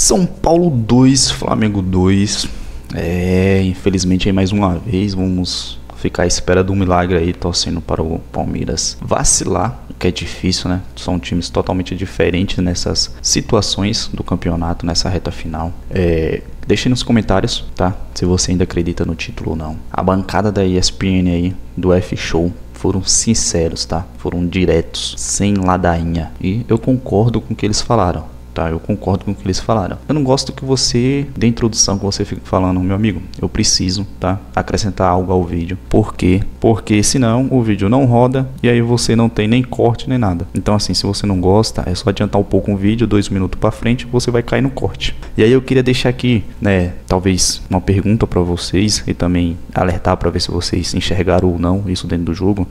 São Paulo 2, Flamengo 2. Infelizmente aí mais uma vez vamos ficar à espera do milagre aí, torcendo para o Palmeiras vacilar, que é difícil, né? São times totalmente diferentes nessas situações do campeonato, nessa reta final. Deixe nos comentários, tá? Se você ainda acredita no título ou não. A bancada da ESPN aí, do F-Show, foram sinceros, tá? Foram diretos, sem ladainha. E eu concordo com o que eles falaram. Eu concordo com o que eles falaram. Eu não gosto que você, da introdução que você fica falando, meu amigo, eu preciso, acrescentar algo ao vídeo. Por quê? Porque senão o vídeo não roda e aí você não tem nem corte nem nada. Então assim, se você não gosta, é só adiantar um pouco um vídeo, 2 minutos pra frente, você vai cair no corte. E aí eu queria deixar aqui, talvez uma pergunta pra vocês e também alertar pra ver se vocês enxergaram ou não isso dentro do jogo,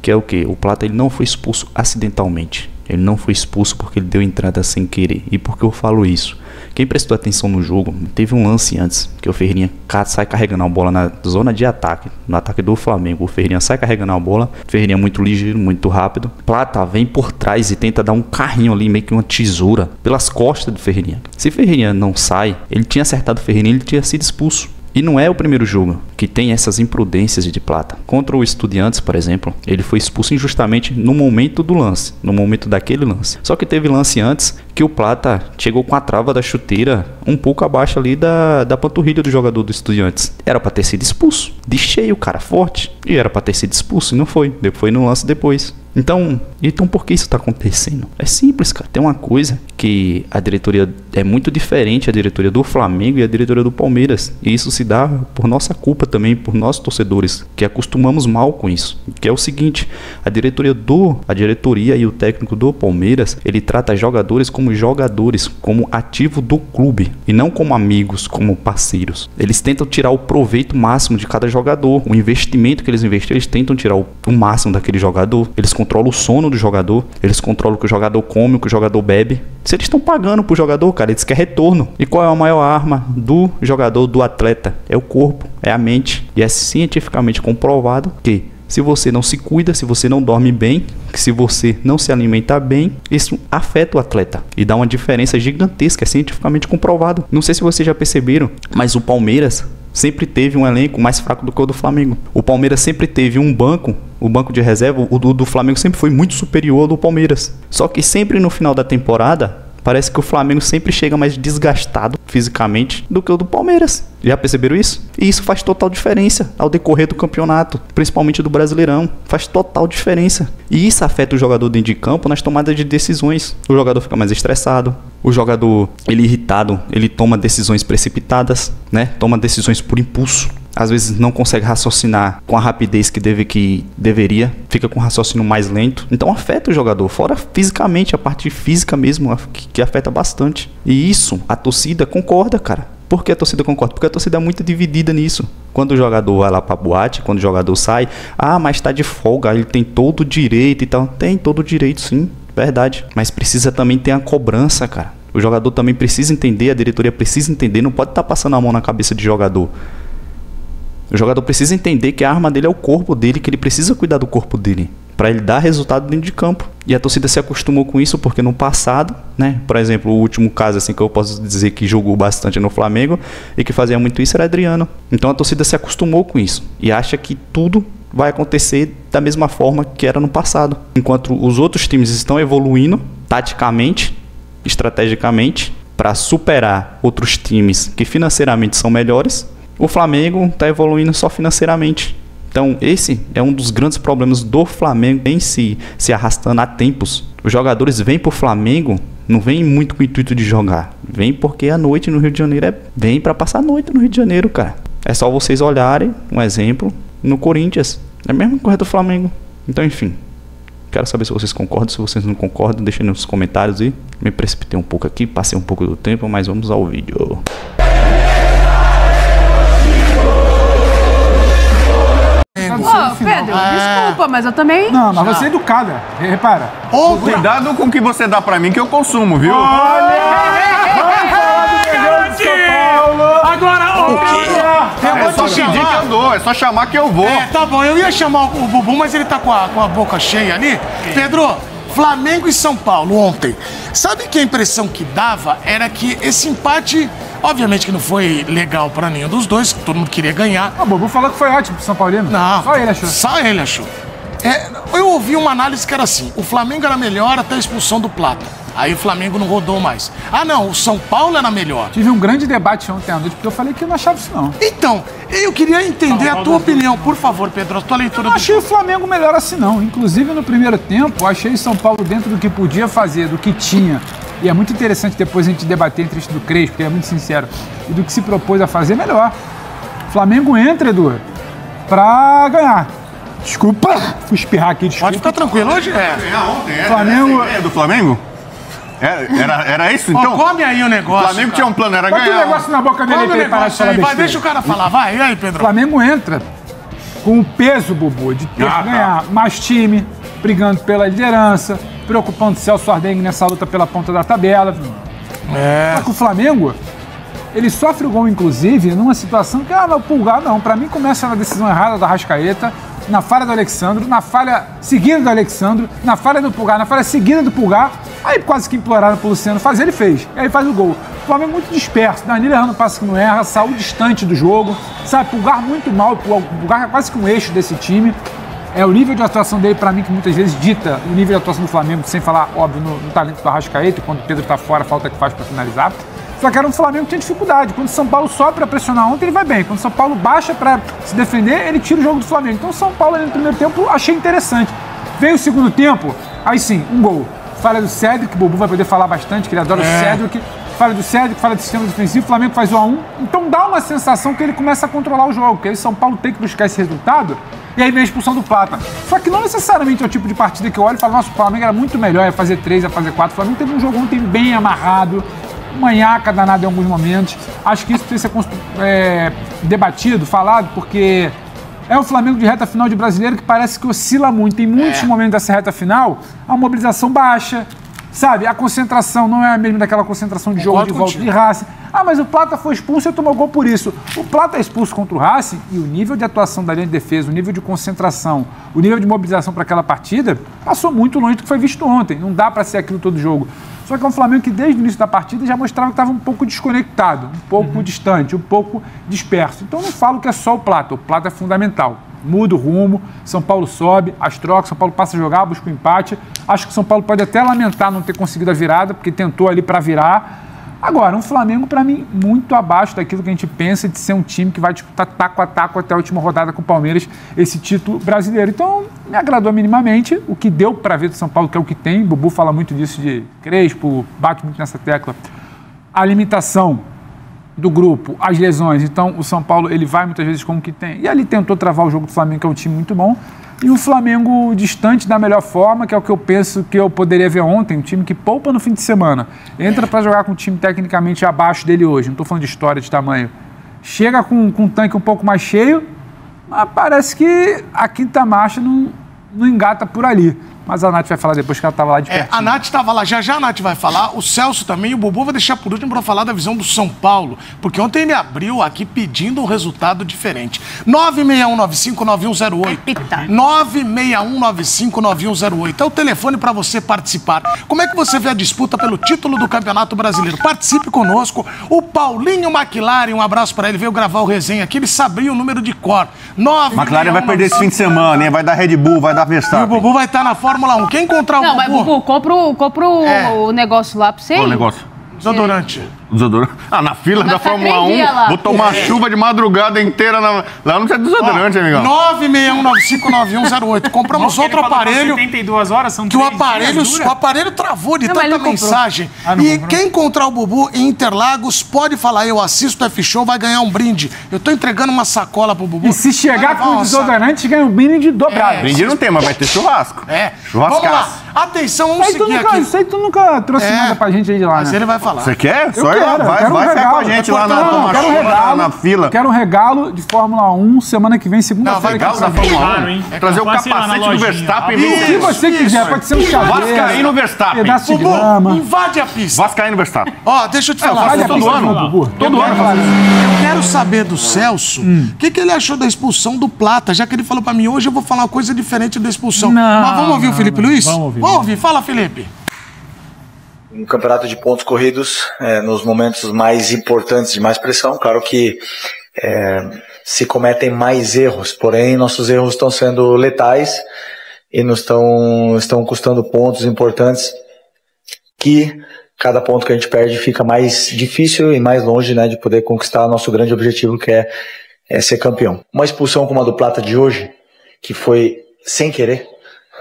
que é o que? O Plata, ele não foi expulso acidentalmente. Ele não foi expulso porque ele deu entrada sem querer. E por que eu falo isso? Quem prestou atenção no jogo, teve um lance antes, que o Ferreirinha sai carregando a bola na zona de ataque, no ataque do Flamengo. O Ferreirinha sai carregando a bola, o Ferreirinha muito ligeiro, muito rápido. Plata vem por trás e tenta dar um carrinho ali, meio que uma tesoura, pelas costas do Ferreirinha. Se o Ferreirinha não sai, ele tinha acertado o Ferreirinha, ele tinha sido expulso. E não é o primeiro jogo que tem essas imprudências de Plata. Contra o Estudiantes, por exemplo, ele foi expulso injustamente no momento do lance, no momento daquele lance. Só que teve lance antes que o Plata chegou com a trava da chuteira um pouco abaixo ali da panturrilha do jogador do Estudiantes. Era para ter sido expulso, de cheio, cara, forte. E era para ter sido expulso e não foi. Foi no lance depois. Então por que isso tá acontecendo? É simples, cara. Tem uma coisa que a diretoria é muito diferente, a diretoria do Flamengo e a diretoria do Palmeiras. E isso se dá por nossa culpa também, por nós torcedores, que acostumamos mal com isso. Que é o seguinte, a diretoria e o técnico do Palmeiras, ele trata jogadores, como ativo do clube e não como amigos, como parceiros. Eles tentam tirar o proveito máximo de cada jogador. O investimento que eles investem, eles tentam tirar o máximo daquele jogador. Eles controlam o sono do jogador, eles controlam o que o jogador come, o que o jogador bebe. Se eles estão pagando pro jogador, cara, eles querem retorno. E qual é a maior arma do jogador, do atleta? É o corpo, é a mente. E é cientificamente comprovado que se você não se cuida, se você não dorme bem, se você não se alimenta bem, isso afeta o atleta e dá uma diferença gigantesca, é cientificamente comprovado. Não sei se vocês já perceberam, mas o Palmeiras sempre teve um elenco mais fraco do que o do Flamengo. O Palmeiras sempre teve um banco, o banco de reserva, o do Flamengo sempre foi muito superior ao do Palmeiras. Só que sempre no final da temporada, parece que o Flamengo sempre chega mais desgastado fisicamente do que o do Palmeiras. Já perceberam isso? E isso faz total diferença ao decorrer do campeonato, principalmente do Brasileirão. Faz total diferença. E isso afeta o jogador dentro de campo nas tomadas de decisões. O jogador fica mais estressado. O jogador, ele irritado, ele toma decisões precipitadas, Toma decisões por impulso. Às vezes não consegue raciocinar com a rapidez que deveria, fica com um raciocínio mais lento. Então afeta o jogador, fora fisicamente, a parte física mesmo, que afeta bastante. E isso, a torcida concorda, cara. Por que a torcida concorda? Porque a torcida é muito dividida nisso. Quando o jogador vai lá pra boate, quando o jogador sai, mas tá de folga, ele tem todo o direito e tal. Tem todo o direito, sim, verdade. Mas precisa também ter a cobrança, cara. O jogador também precisa entender, a diretoria precisa entender, não pode estar passando a mão na cabeça de jogador. O jogador precisa entender que a arma dele é o corpo dele, que ele precisa cuidar do corpo dele para ele dar resultado dentro de campo. E a torcida se acostumou com isso porque no passado, por exemplo, o último caso assim que eu posso dizer que jogou bastante no Flamengo e que fazia muito isso era Adriano. Então a torcida se acostumou com isso e acha que tudo vai acontecer da mesma forma que era no passado. Enquanto os outros times estão evoluindo taticamente, estrategicamente, para superar outros times que financeiramente são melhores, o Flamengo está evoluindo só financeiramente. Então esse é um dos grandes problemas do Flamengo em si, se arrastando há tempos. Os jogadores vêm para o Flamengo, não vêm muito com o intuito de jogar. Vêm porque a noite no Rio de Janeiro vem para passar a noite no Rio de Janeiro, cara. É só vocês olharem, um exemplo, no Corinthians. É a mesma coisa do Flamengo. Então enfim, quero saber se vocês concordam, se vocês não concordam, deixem nos comentários aí. Me precipitei um pouco aqui, passei um pouco do tempo, mas vamos ao vídeo. Pedro, desculpa, mas eu também... Não, mas você é educada, repara. Cuidado com o que você dá pra mim que eu consumo, viu? Vamos falar do melhor de São Paulo! Agora, o quê? É só pedir que eu dou, é só chamar que eu vou. Tá bom, eu ia chamar o Bubu, mas ele tá com a boca cheia ali. Pedro, Flamengo e São Paulo ontem. Sabe que a impressão que dava era que esse empate, obviamente que não foi legal pra nenhum dos dois, todo mundo queria ganhar. O Bubu falou que foi ótimo pro São Paulino. Não, só ele achou. Só ele achou. Eu ouvi uma análise que era assim, o Flamengo era melhor até a expulsão do Plata. Aí o Flamengo não rodou mais. Ah, não, o São Paulo era melhor. Tive um grande debate ontem à noite, porque eu falei que eu não achava isso, não. Então, eu queria entender a tua opinião. Por favor, Pedro, a tua leitura Eu não achei o Flamengo melhor assim, não. Inclusive, no primeiro tempo, eu achei o São Paulo dentro do que podia fazer, do que tinha. E é muito interessante depois a gente debater entre isso do Crespo, porque ele é muito sincero, e do que se propôs a fazer, melhor. O Flamengo entra, Edu, pra ganhar. Desculpa, fui espirrar aqui, desculpa. Pode ficar tranquilo, hoje Flamengo... É do Flamengo? Era isso, então? Come aí o negócio. O Flamengo tinha um plano, era Bota ganhar. o negócio na boca dele pra ele parar de falar besteira. Deixa o cara falar, vai. E aí, Pedro? O Flamengo entra com o peso, Bubu, de ter que ganhar mais time, brigando pela liderança, preocupando o Celso Ardengue nessa luta pela ponta da tabela. Só que o Flamengo, ele sofre o gol, inclusive, numa situação que, o Pulgar, não. Pra mim, começa na decisão errada da Arrascaeta, na falha do Alexandro, na falha seguida do Alexandro, na falha do Pulgar, na falha seguida do Pulgar. Aí quase que imploraram pro Luciano fazer, ele fez. E aí faz o gol. O Flamengo muito disperso, Danilo errando passe que não erra, Saúl distante do jogo, sabe, Pulgar muito mal, o Pulgar é quase que um eixo desse time. É o nível de atuação dele, pra mim, que muitas vezes dita o nível de atuação do Flamengo, sem falar, óbvio, no talento do Arrascaeta, quando o Pedro tá fora, a falta que faz pra finalizar. Só que era um Flamengo que tinha dificuldade. Quando o São Paulo sobe pra pressionar ontem, ele vai bem. Quando o São Paulo baixa pra se defender, ele tira o jogo do Flamengo. Então o São Paulo ali no primeiro tempo, achei interessante. Veio o segundo tempo, aí sim, um gol. Falha do Cédric, que o Bubu vai poder falar bastante, que ele adora o Cédric. Falha do Cédric, falha do sistema defensivo, o Flamengo faz 1-1. Então dá uma sensação que ele começa a controlar o jogo, que aí o São Paulo tem que buscar esse resultado, e aí vem a expulsão do Plata. Só que não necessariamente é o tipo de partida que eu olho e falo, nossa, o Flamengo era muito melhor, ia fazer 3, ia fazer 4. O Flamengo teve um jogo ontem bem amarrado, manhaca danada em alguns momentos. Acho que isso precisa ser debatido, falado, porque é o Flamengo de reta final de brasileiro que parece que oscila muito. Em muitos momentos dessa reta final, a mobilização baixa, sabe? A concentração não é a mesma daquela concentração de jogo de volta de Racing. Ah, mas o Plata foi expulso e tomou gol por isso. O Plata é expulso contra o Racing e o nível de atuação da linha de defesa, o nível de concentração, o nível de mobilização para aquela partida passou muito longe do que foi visto ontem. Não dá para ser aquilo todo jogo. Só que é um Flamengo que desde o início da partida já mostrava que estava um pouco desconectado, um pouco distante, um pouco disperso. Então não falo que é só o Plata é fundamental. Muda o rumo, São Paulo sobe, as trocas, São Paulo passa a jogar, busca o empate. Acho que o São Paulo pode até lamentar não ter conseguido a virada, porque tentou ali para virar. Agora, um Flamengo, para mim, muito abaixo daquilo que a gente pensa de ser um time que vai disputar taco a taco até a última rodada com o Palmeiras, esse título brasileiro. Então, me agradou minimamente o que deu para ver do São Paulo, que é o que tem. Bubu fala muito disso de Crespo, bate muito nessa tecla. A limitação do grupo, as lesões. Então, o São Paulo, ele vai muitas vezes com o que tem. E ali tentou travar o jogo do Flamengo, que é um time muito bom. E o Flamengo distante da melhor forma, que é o que eu penso que eu poderia ver ontem, um time que poupa no fim de semana. Entra para jogar com um time tecnicamente abaixo dele hoje, não estou falando de história, de tamanho. Chega com um tanque um pouco mais cheio, mas parece que a quinta marcha não engata por ali. Mas a Nath vai falar depois que ela estava lá de pertinho. A Nath estava lá, já a Nath vai falar, o Celso também, e o Bubu vai deixar por último para falar da visão do São Paulo, porque ontem ele abriu aqui pedindo um resultado diferente. 961959108. 961959108. É o telefone para você participar. Como é que você vê a disputa pelo título do Campeonato Brasileiro? Participe conosco. O Paulinho McLaren, um abraço para ele, veio gravar o resenha aqui, ele sabia o número de cor. McLaren vai perder esse fim de semana, hein? Vai dar Red Bull, vai dar Verstappen. E o Bubu vai estar na Fórmula 1. Quem encontrar o Bubu... Não, mas Bubu, compra o negócio lá pra você. Qual o negócio? Desodorante. Desodorante. Ah, na fila da Fórmula 1, vou tomar chuva de madrugada inteira. Lá não precisa de desodorante, amigão. 961959108. Compramos outro aparelho. 72 horas, são que o aparelho travou de tanta mensagem. E quem encontrar o Bubu em Interlagos, pode falar, eu assisto o F-Show, vai ganhar um brinde. Eu tô entregando uma sacola pro Bubu. E se chegar com o desodorante, ganha um brinde dobrado. Brinde não tem, mas vai ter churrasco. Churrascaço. Vamos lá. Atenção, vamos seguir aqui. Isso aí tu nunca trouxe nada pra gente aí de lá, Mas ele vai falar. Você quer? Eu Vai sair com a gente lá na fila. Quero um regalo de Fórmula 1 semana que vem, segunda-feira. Regalo da Fórmula 1. Trazer o capacete do Verstappen. O que você quiser, pode ser um chaveiro. Vascaíno Verstappen. Pedaço de grama. Invade a pista. Vascaíno Verstappen. Ó, deixa eu te falar. Todo ano. Eu quero saber do Celso o que ele achou da expulsão do Plata, já que ele falou pra mim hoje, eu vou falar uma coisa diferente da expulsão. Mas vamos ouvir o Felipe Luiz? Vamos ouvir. Fala, Felipe. Um campeonato de pontos corridos, nos momentos mais importantes, de mais pressão, claro que se cometem mais erros, porém nossos erros estão sendo letais e nos estão custando pontos importantes que cada ponto que a gente perde fica mais difícil e mais longe, né, de poder conquistar nosso grande objetivo, que é ser campeão. Uma expulsão como a do Plata de hoje, que foi sem querer.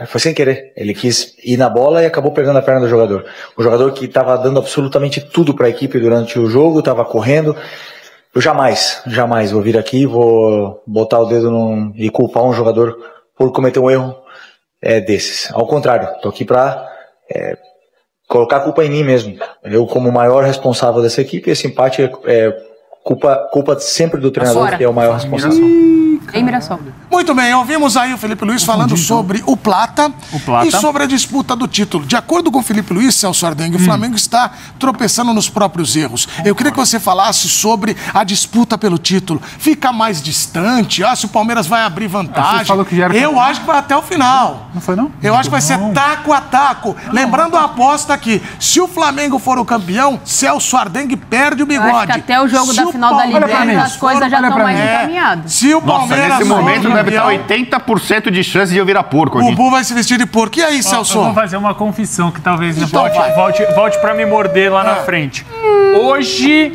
Foi sem querer. Ele quis ir na bola e acabou pegando a perna do jogador. O jogador que estava dando absolutamente tudo para a equipe durante o jogo, estava correndo. Eu jamais vou vir aqui, vou botar o dedo e culpar um jogador por cometer um erro desses. Ao contrário, estou aqui para colocar a culpa em mim mesmo. Eu, como o maior responsável dessa equipe, esse empate é culpa sempre do treinador, que é o maior responsável. Em Mirassol. Muito bem, ouvimos aí o Felipe Luiz falando sobre o Plata e sobre a disputa do título. De acordo com o Felipe Luiz, Celso Ardengue, o Flamengo está tropeçando nos próprios erros. Eu queria que você falasse sobre a disputa pelo título. Fica mais distante? Se o Palmeiras vai abrir vantagem? Falou que já era eu acho que vai até o final. Não foi, não? Eu acho que vai ser taco a taco. Lembrando a aposta aqui, se o Flamengo for o campeão, Celso Ardengue perde o bigode. Eu acho que até o jogo da final da Libertadores as coisas já estão mais encaminhadas. Se o Palmeiras nesse momento deve estar 80% de chance de eu virar porco. O Bu vai se vestir de porco. E aí, Celso? Eu vou fazer uma confissão que talvez volte pra me morder lá na frente. Hoje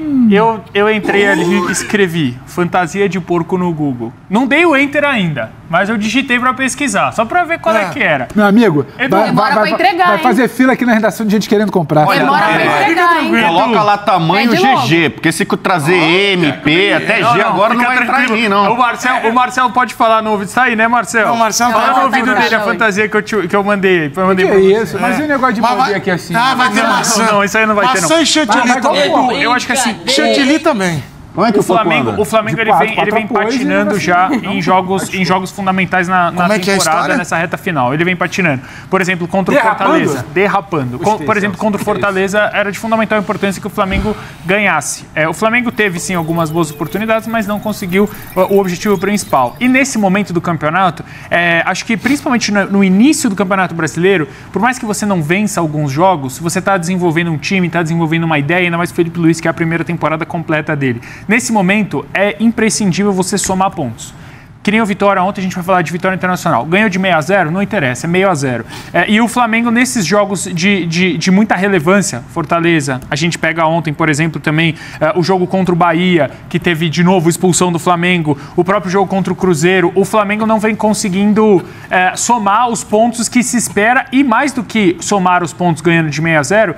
eu entrei ali e escrevi fantasia de porco no Google. Não dei o enter ainda, mas eu digitei pra pesquisar, só pra ver qual é que era. Meu amigo, demora pra entregar, vai fazer fila aqui na redação de gente querendo comprar. Demora pra entregar, hein? Coloca lá tamanho GG, porque se trazer MP, até G agora não vai entrar em mim, não. O Marcelo pode falar no ouvido. Tá aí, né, Marcelo? Não, Marcelo fala no ouvido dele a fantasia que eu mandei. Que é isso? Mas e o negócio de poder aqui assim? Vai ter maçã. Não, isso aí não vai ter, não. Maçã e chantilly também. Eu acho que assim... Chantilly também. Como é que o Flamengo ele vem patinando já em jogos fundamentais na temporada, nessa reta final. Ele vem patinando. Por exemplo, contra o Fortaleza. Derrapando. Por exemplo, contra o Fortaleza era de fundamental importância que o Flamengo ganhasse. O Flamengo teve, sim, algumas boas oportunidades, mas não conseguiu o objetivo principal. E nesse momento do campeonato, acho que principalmente no início do Campeonato Brasileiro, por mais que você não vença alguns jogos, você está desenvolvendo um time, está desenvolvendo uma ideia, ainda mais o Felipe Luiz, que é a primeira temporada completa dele. Nesse momento, é imprescindível você somar pontos. Que nem o Vitória ontem, a gente vai falar de Vitória Internacional. Ganhou de 6-0? Não interessa, é 6-0. E o Flamengo, nesses jogos de muita relevância, Fortaleza, a gente pega ontem, por exemplo, também o jogo contra o Bahia, que teve de novo expulsão do Flamengo, o próprio jogo contra o Cruzeiro, o Flamengo não vem conseguindo somar os pontos que se espera, e mais do que somar os pontos ganhando de 6-0,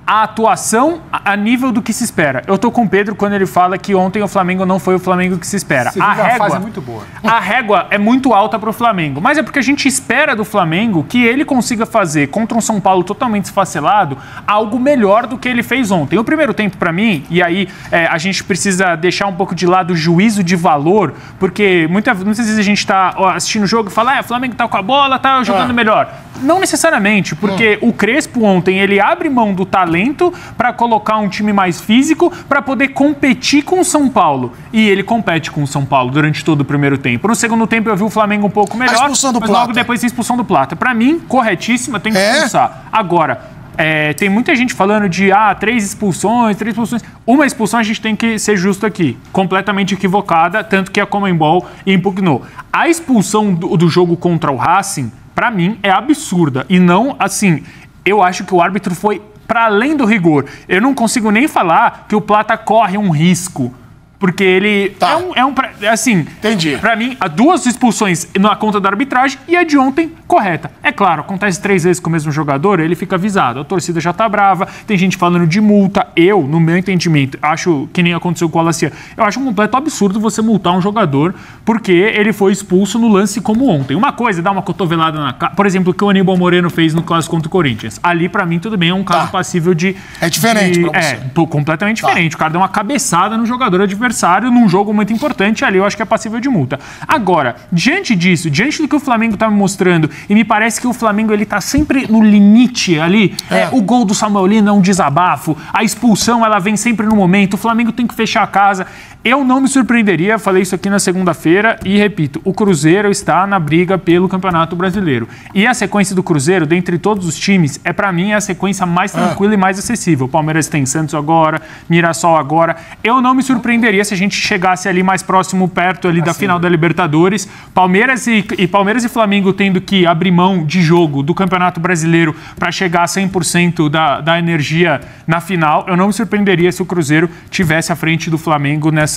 a atuação a nível do que se espera. Eu tô com o Pedro quando ele fala que ontem o Flamengo não foi o Flamengo que se espera. A régua é muito boa. A régua é muito alta pro Flamengo, mas é porque a gente espera do Flamengo que ele consiga fazer contra um São Paulo totalmente esfacelado algo melhor do que ele fez ontem. O primeiro tempo, para mim, e aí a gente precisa deixar um pouco de lado o juízo de valor, porque muitas vezes a gente tá assistindo o jogo e fala, o Flamengo tá com a bola, tá jogando melhor. Não necessariamente, porque o Crespo ontem, ele abre mão do talento para colocar um time mais físico para poder competir com o São Paulo. E ele compete com o São Paulo durante todo o primeiro tempo. No segundo tempo eu vi o Flamengo um pouco melhor, mas logo depois tem a expulsão do Plata. Para mim, corretíssima, tem que expulsar. Agora, tem muita gente falando de 3 expulsões. Uma expulsão a gente tem que ser justo aqui. Completamente equivocada, tanto que a Conmebol impugnou. A expulsão do jogo contra o Racing, para mim, é absurda. E não, assim, eu acho que o árbitro foi para além do rigor. Eu não consigo nem falar que o Plata corre um risco. Porque ele assim, entendi. Pra mim, há 2 expulsões na conta da arbitragem e a de ontem correta. É claro, acontece 3 vezes com o mesmo jogador, ele fica avisado. A torcida já tá brava, tem gente falando de multa. Eu, no meu entendimento, acho que nem aconteceu com o Alacia. Eu acho um completo absurdo você multar um jogador porque ele foi expulso no lance como ontem. Uma coisa é dar uma cotovelada na cara. Por exemplo, o que o Aníbal Moreno fez no clássico contra o Corinthians. Ali, pra mim, tudo bem, é um caso passível de... É diferente pra você. Completamente diferente. O cara deu uma cabeçada no jogador adversário num jogo muito importante, ali eu acho que é passível de multa. Agora, diante disso, diante do que o Flamengo tá me mostrando, e me parece que o Flamengo ele tá sempre no limite ali, o gol do Samuel Lino é um desabafo, a expulsão ela vem sempre no momento, o Flamengo tem que fechar a casa. Eu não me surpreenderia, falei isso aqui na segunda-feira e repito, o Cruzeiro está na briga pelo Campeonato Brasileiro. E a sequência do Cruzeiro, dentre todos os times, pra mim a sequência mais tranquila e mais acessível. O Palmeiras tem Santos agora, Mirassol agora. Eu não me surpreenderia se a gente chegasse ali mais próximo, perto ali da final da Libertadores. Palmeiras e Flamengo tendo que abrir mão de jogo do Campeonato Brasileiro para chegar a 100% da energia na final. Eu não me surpreenderia se o Cruzeiro tivesse à frente do Flamengo nessa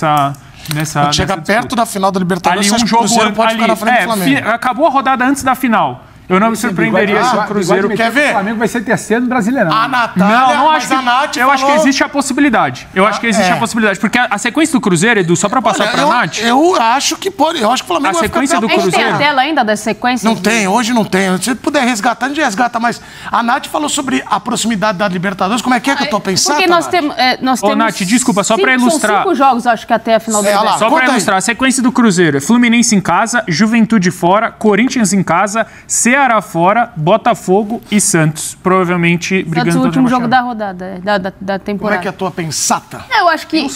chega perto da final da Libertadores, ali um jogo pode ficar na frente do Flamengo. Acabou a rodada antes da final. Eu não me surpreenderia se o Cruzeiro... Quer ver? O Flamengo vai ser terceiro no Brasileirão. A Natália... Não, acho que existe a possibilidade. Eu acho que existe a possibilidade. Porque a sequência do Cruzeiro, Edu, só pra passar pra Nath... Eu acho que pode. Eu acho que o Flamengo vai ficar... A sequência do Cruzeiro... A gente tem a tela ainda da sequência? Não tem, hoje não tem. Se puder resgatar, a gente resgata. Mas a Nath falou sobre a proximidade da Libertadores. Como é que eu tô pensando, Porque nós temos... Ô, Nath, desculpa, só pra ilustrar... São 5 jogos, acho que até a final da Libertadores. Só pra ilustrar, a sequência do Cruzeiro é Fluminense em casa, Juventude fora, Corinthians em casa, Ceará fora, Botafogo e Santos, provavelmente brigando pelo o último jogo da rodada, da temporada. Como é que é a tua pensata? Eu acho que,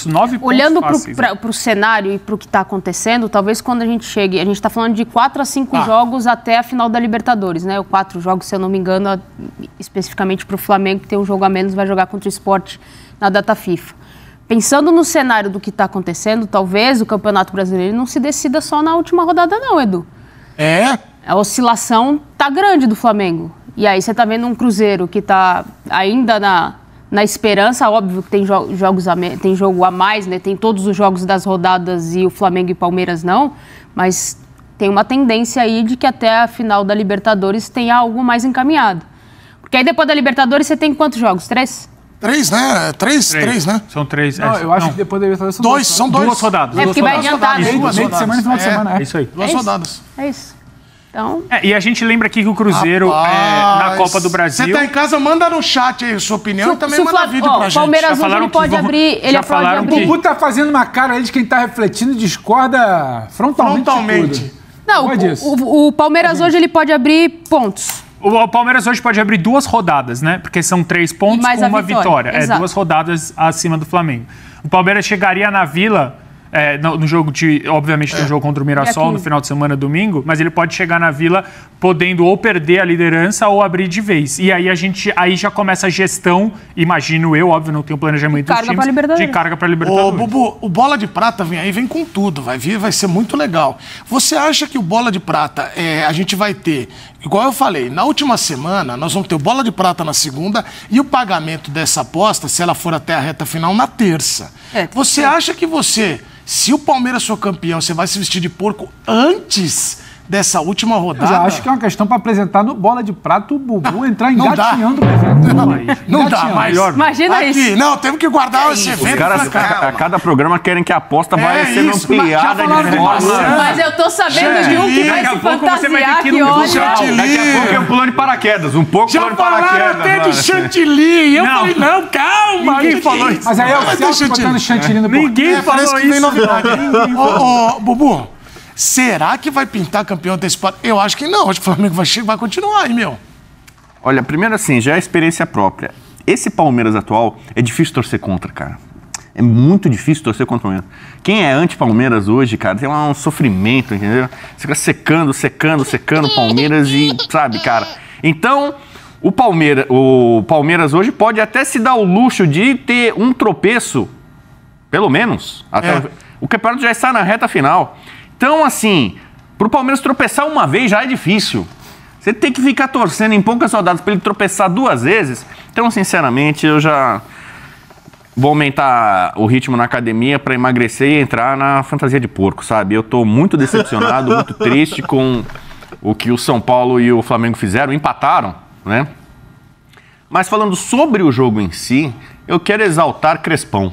olhando para o cenário e para o que está acontecendo, talvez quando a gente chegue, a gente está falando de 4 a 5 jogos até a final da Libertadores, né? 4 jogos, se eu não me engano, especificamente para o Flamengo, que tem um jogo a menos, vai jogar contra o Sport na data FIFA. Pensando no cenário do que está acontecendo, talvez o Campeonato Brasileiro não se decida só na última rodada não, Edu. A oscilação tá grande do Flamengo. E aí você tá vendo um Cruzeiro que tá ainda na esperança, óbvio que tem tem jogo a mais, né? Tem todos os jogos das rodadas e o Flamengo e Palmeiras não, mas tem uma tendência aí de que até a final da Libertadores tenha algo mais encaminhado. Porque aí depois da Libertadores você tem quantos jogos? 3? 3, né? 3, né? São 3. Não, eu acho que depois da Libertadores são 2. São 2 rodadas. É porque vai adiantar, né? Meio de semana e final de semana. É isso aí. 2 rodadas. É isso. Então... e a gente lembra aqui que o Cruzeiro, na Copa do Brasil... Você tá em casa, manda no chat aí a sua opinião e também manda vídeo pra gente. O Palmeiras hoje ele pode abrir... O Bubu tá fazendo uma cara aí de quem tá refletindo e discorda frontalmente. Não, o Palmeiras hoje ele pode abrir pontos. O Palmeiras hoje pode abrir 2 rodadas, né? Porque são 3 pontos com uma vitória. É 2 rodadas acima do Flamengo. O Palmeiras chegaria na Vila... no jogo obviamente tem um jogo contra o Mirassol no final de semana, domingo, mas ele pode chegar na Vila podendo ou perder a liderança ou abrir de vez. E aí já começa a gestão, imagino eu, óbvio, não tenho planejamento dos times, de carga para Libertadores. Ô, Bubu, o Bola de Prata vem com tudo, vai ser muito legal. Você acha que o Bola de Prata, a gente vai ter, igual eu falei, na última semana, nós vamos ter o Bola de Prata na segunda e o pagamento dessa aposta, se ela for até a reta final, na terça. Você acha que se o Palmeiras for campeão, você vai se vestir de porco antes dessa última rodada? Eu acho que é uma questão para apresentar no Bola de Prata o Bubu entrar engatinhando o evento. Não dá mais. Imagina isso. Não, temos que guardar esse evento. Os caras a cada programa querem que a aposta vai sendo ampliada de forma... Mas eu tô sabendo de um que vai se fantasiar que olha... Daqui a pouco é um pulão de paraquedas. Um pouco pulão de paraquedas. Já falaram até de chantilly. Eu falei, não, calma. Ninguém falou isso. Mas aí é o Celso botando chantilly no porco. Ninguém falou isso. Ô, Bubu, será que vai pintar campeão antecipado? Eu acho que não. Acho que o Flamengo vai continuar aí, meu. Olha, primeiro assim, já é experiência própria. Esse Palmeiras atual é difícil torcer contra, cara. É muito difícil torcer contra o Palmeiras. Quem é anti-Palmeiras hoje, cara, tem um sofrimento, entendeu? Você fica secando o Palmeiras e, sabe, cara. Então, o Palmeiras hoje pode até se dar o luxo de ter um tropeço, pelo menos, até o campeonato já está na reta final. Então, assim, pro Palmeiras tropeçar uma vez já é difícil. Você tem que ficar torcendo em poucas rodadas para ele tropeçar 2 vezes. Então, sinceramente, eu já... vou aumentar o ritmo na academia para emagrecer e entrar na fantasia de porco, sabe? Eu tô muito decepcionado, muito triste com o que o São Paulo e o Flamengo fizeram, empataram, né? Mas falando sobre o jogo em si, eu quero exaltar Crespão.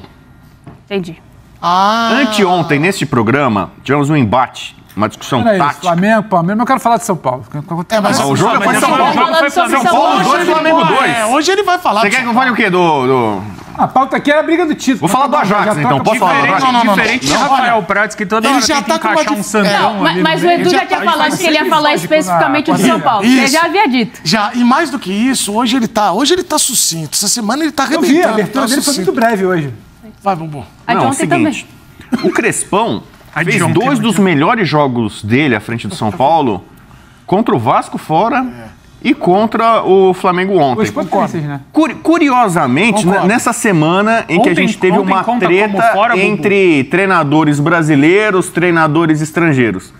Entendi. Anteontem, neste programa, tivemos um embate, uma discussão tática. Flamengo, Palmeiras, mas eu quero falar de São Paulo. Mas o jogo foi São Paulo. São Paulo 2, Flamengo 2. Hoje ele vai falar. Você quer que eu fale o quê? A pauta aqui era a briga do título. Vou falar do Ajax, então. Posso falar do Ajax? Diferente de Rafael Prats, que toda hora tem que encaixar um Sandrão ali. Mas o Edu já tinha falado que ele ia falar especificamente do São Paulo. Ele já havia dito. E mais do que isso, hoje ele tá sucinto. Essa semana ele tá arrebentando. Eu vi, a abertura dele foi muito breve hoje. Vai, Bubu. Não, é o seguinte, o Crespão fez 2 dos melhores jogos dele à frente do São Paulo contra o Vasco fora e contra o Flamengo ontem. Né? Curiosamente, nessa semana em que a gente teve uma treta entre treinadores brasileiros, treinadores estrangeiros,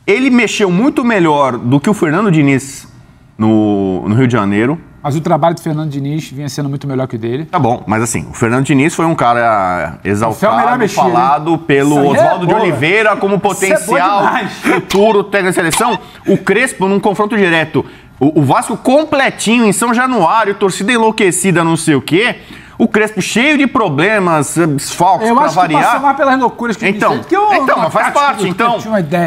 ele mexeu muito melhor do que o Fernando Diniz no Rio de Janeiro. Mas o trabalho do Fernando Diniz vinha sendo muito melhor que o dele. Tá bom, mas assim, o Fernando Diniz foi um cara exaltado, falado pelo Oswaldo de Oliveira como potencial futuro técnico da seleção. O Crespo, num confronto direto, o Vasco completinho em São Januário, torcida enlouquecida, não sei o quê. O Crespo cheio de problemas, desfalques pra variar. Passou mais pelas loucuras que então, mas faz parte. Então,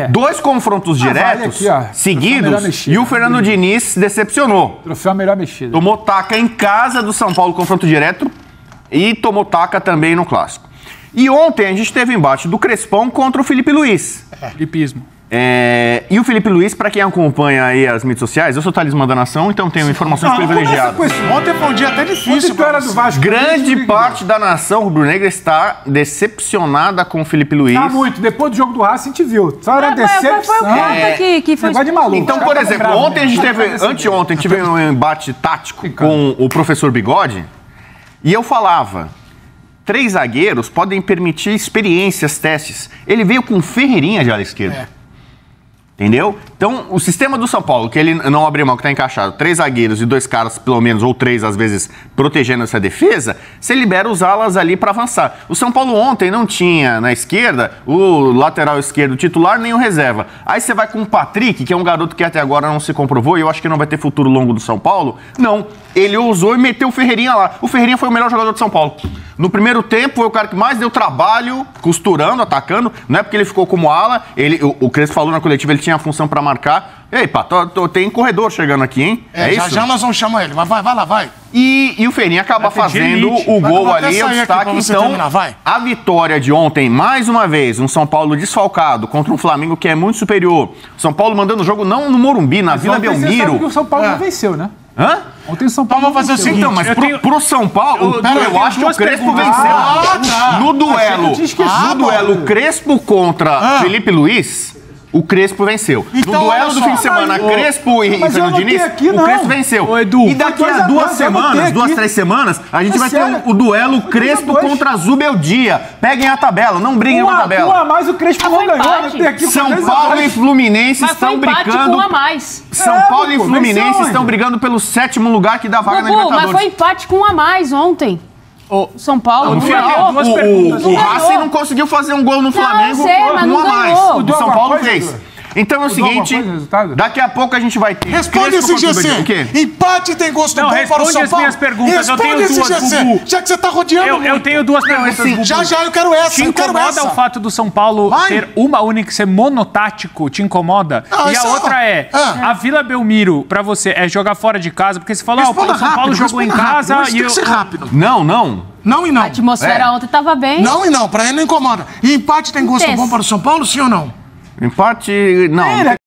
2 confrontos diretos seguidos e o Fernando Diniz decepcionou. Troféu melhor mexido. Tomou taca em casa do São Paulo, confronto direto, e tomou taca também no Clássico. E ontem a gente teve o embate do Crespão contra o Felipe Luiz. Felipismo. E o Felipe Luiz, para quem acompanha aí as mídias sociais, eu sou talismã da nação, então tenho informações privilegiadas. Ontem foi um dia até difícil. Do Vasco, grande parte da nação rubro-negra está decepcionada com o Felipe Luiz. Tá muito. Depois do jogo do Racing, a gente viu. Só era decepção. Foi o ponto que foi de maluco. Então, por exemplo, ontem a gente teve, anteontem, tivemos um embate tático com o professor Bigode, e eu falava, 3 zagueiros podem permitir experiências, testes. Ele veio com Ferreirinha de ala esquerda. Entendeu? Então, o sistema do São Paulo, que ele não abriu mão, que está encaixado, 3 zagueiros e 2 caras, pelo menos, ou 3 às vezes, protegendo essa defesa, você libera os alas ali para avançar. O São Paulo ontem não tinha na esquerda o lateral esquerdo titular nem o reserva. Aí você vai com o Patrick, que é um garoto que até agora não se comprovou e eu acho que não vai ter futuro longo do São Paulo. Não, ele ousou e meteu o Ferreirinha lá. O Ferreirinha foi o melhor jogador do São Paulo. No primeiro tempo, foi o cara que mais deu trabalho, costurando, atacando. Não é porque ele ficou como ala. O Crespo falou na coletiva, ele tinha a função para marcar. Ei, pá, tem corredor chegando aqui, hein? Isso? Já nós vamos chamar ele. Vai lá, vai. E o Ferreirinha acaba fazendo o gol ali, o destaque. Então, a vitória de ontem, mais uma vez, um São Paulo desfalcado contra um Flamengo que é muito superior. São Paulo mandando o jogo não no Morumbi, na Vila Belmiro. Você sabe que o São Paulo não venceu, né? Hã? Ontem o São Paulo vai fazer o seguinte. Então, mas pro São Paulo, eu acho que o Crespo venceu. No duelo Crespo contra Felipe Luiz, o Crespo venceu. Então, no duelo do fim de semana, Crespo e Fernando Diniz, o Crespo venceu. E daqui a 2 semanas, 2, 3 semanas, a gente vai ter o duelo Crespo contra Zubeldia. Peguem a tabela, não briguem com a tabela. 1 a mais o Crespo não ganhou. São Paulo e Fluminense estão brigando. 1 a mais. São Paulo e Fluminense estão brigando pelo 7º lugar que dá vaga na Libertadores. Mas foi empate com 1 a mais ontem. O São Paulo não o Racing não conseguiu fazer um gol no Flamengo por 1 a mais. O São Paulo fez. Então é o seguinte, daqui a pouco a gente vai ter... Responde esse GC. Empate tem gosto bom para o São Paulo? Responde as minhas perguntas. Eu tenho duas, Bubu. Já que você está rodeando eu tenho 2 perguntas, Bubu. Já eu quero essa. Te incomoda o fato do São Paulo ter uma única, ser monotático? Te incomoda? E a outra é, a Vila Belmiro, para você, é jogar fora de casa? Porque você falou, o São Paulo jogou em casa e tem que ser rápido. Não. Não e não. A atmosfera ontem estava bem. Não e não, para ele não incomoda. E empate tem gosto bom para o São Paulo, sim ou não? Empate, não.